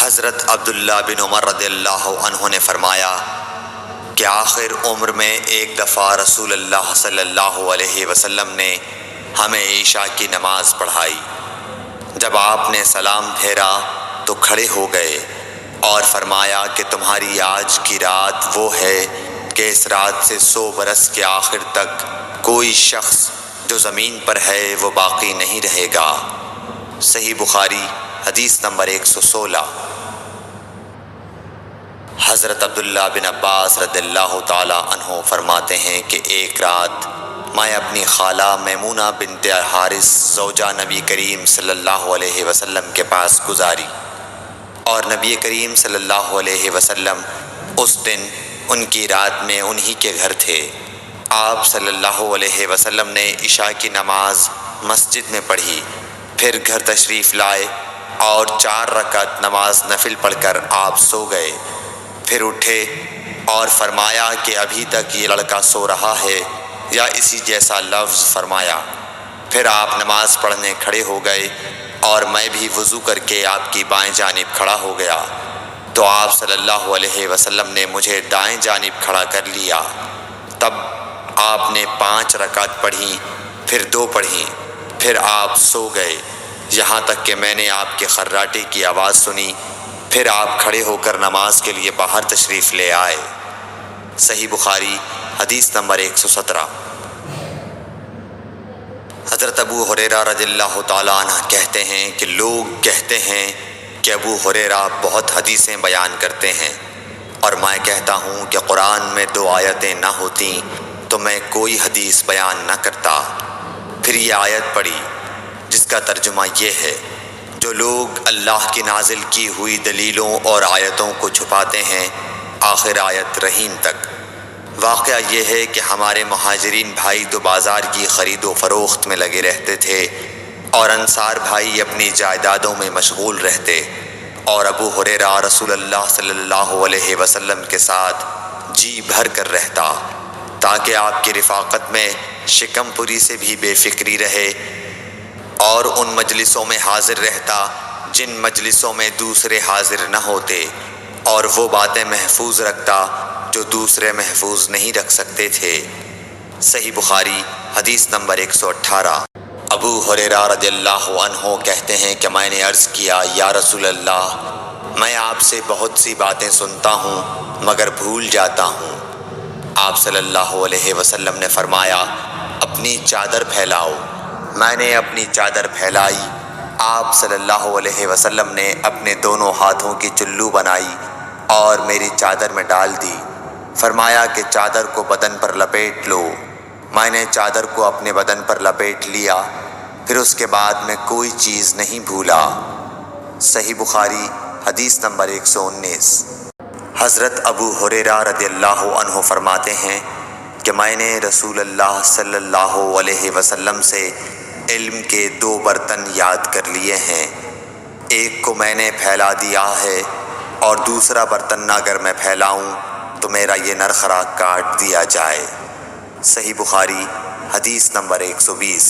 حضرت عبداللہ بن عمر رضی اللہ عنہ نے فرمایا کہ آخر عمر میں ایک دفعہ رسول اللہ صلی اللہ علیہ وسلم نے ہمیں عشاء کی نماز پڑھائی۔ جب آپ نے سلام پھیرا تو کھڑے ہو گئے اور فرمایا کہ تمہاری آج کی رات وہ ہے کہ اس رات سے 100 برس کے آخر تک کوئی شخص جو زمین پر ہے وہ باقی نہیں رہے گا۔ صحیح بخاری حدیث نمبر 116۔ حضرت عبداللہ بن عباس رضی اللہ تعالی عنہ فرماتے ہیں کہ ایک رات میں اپنی خالہ میمونہ بنت حارث زوجہ نبی کریم صلی اللہ علیہ وسلم کے پاس گزاری، اور نبی کریم صلی اللہ علیہ وسلم اس دن ان کی رات میں انہی کے گھر تھے۔ آپ صلی اللہ علیہ وسلم نے عشاء کی نماز مسجد میں پڑھی، پھر گھر تشریف لائے اور 4 رکعت نماز نفل پڑھ کر آپ سو گئے۔ پھر اٹھے اور فرمایا کہ ابھی تک یہ لڑکا سو رہا ہے یا اسی جیسا لفظ فرمایا۔ پھر آپ نماز پڑھنے کھڑے ہو گئے اور میں بھی وضو کر کے آپ کی بائیں جانب کھڑا ہو گیا، تو آپ صلی اللہ علیہ وسلم نے مجھے دائیں جانب کھڑا کر لیا۔ تب آپ نے 5 رکعت پڑھی، پھر 2 پڑھی، پھر آپ سو گئے یہاں تک کہ میں نے آپ کے خراٹے کی آواز سنی۔ پھر آپ کھڑے ہو کر نماز کے لیے باہر تشریف لے آئے۔ صحیح بخاری حدیث نمبر 117۔ حضرت ابو ہریرہ رضی اللہ تعالیٰ عنہ کہتے ہیں کہ لوگ کہتے ہیں کہ ابو ہریرہ بہت حدیثیں بیان کرتے ہیں، اور میں کہتا ہوں کہ قرآن میں 2 آیتیں نہ ہوتیں تو میں کوئی حدیث بیان نہ کرتا۔ پھر یہ آیت پڑھی جس کا ترجمہ یہ ہے، جو لوگ اللہ کی نازل کی ہوئی دلیلوں اور آیتوں کو چھپاتے ہیں، آخر آیت رحیم تک۔ واقعہ یہ ہے کہ ہمارے مہاجرین بھائی تو بازار کی خرید و فروخت میں لگے رہتے تھے، اور انصار بھائی اپنی جائیدادوں میں مشغول رہتے، اور ابو ہریرہ رسول اللہ صلی اللہ علیہ وسلم کے ساتھ جی بھر کر رہتا، تاکہ آپ کی رفاقت میں شکم پوری سے بھی بے فکری رہے، اور ان مجلسوں میں حاضر رہتا جن مجلسوں میں دوسرے حاضر نہ ہوتے، اور وہ باتیں محفوظ رکھتا جو دوسرے محفوظ نہیں رکھ سکتے تھے۔ صحیح بخاری حدیث نمبر 118۔ ابو ہریرہ رضی اللہ عنہ کہتے ہیں کہ میں نے عرض کیا، یا رسول اللہ، میں آپ سے بہت سی باتیں سنتا ہوں مگر بھول جاتا ہوں۔ آپ صلی اللہ علیہ وسلم نے فرمایا، اپنی چادر پھیلاؤ۔ میں نے اپنی چادر پھیلائی۔ آپ صلی اللہ علیہ وسلم نے اپنے دونوں ہاتھوں کی چلو بنائی اور میری چادر میں ڈال دی۔ فرمایا کہ چادر کو بدن پر لپیٹ لو۔ میں نے چادر کو اپنے بدن پر لپیٹ لیا، پھر اس کے بعد میں کوئی چیز نہیں بھولا۔ صحیح بخاری حدیث نمبر 119۔ حضرت ابو ہریرہ رضی اللہ عنہ فرماتے ہیں کہ میں نے رسول اللہ صلی اللہ علیہ وسلم سے علم کے 2 برتن یاد کر لیے ہیں، ایک کو میں نے پھیلا دیا ہے، اور دوسرا برتن اگر میں پھیلاؤں تو میرا یہ نرخراک کاٹ دیا جائے۔ صحیح بخاری حدیث نمبر 120۔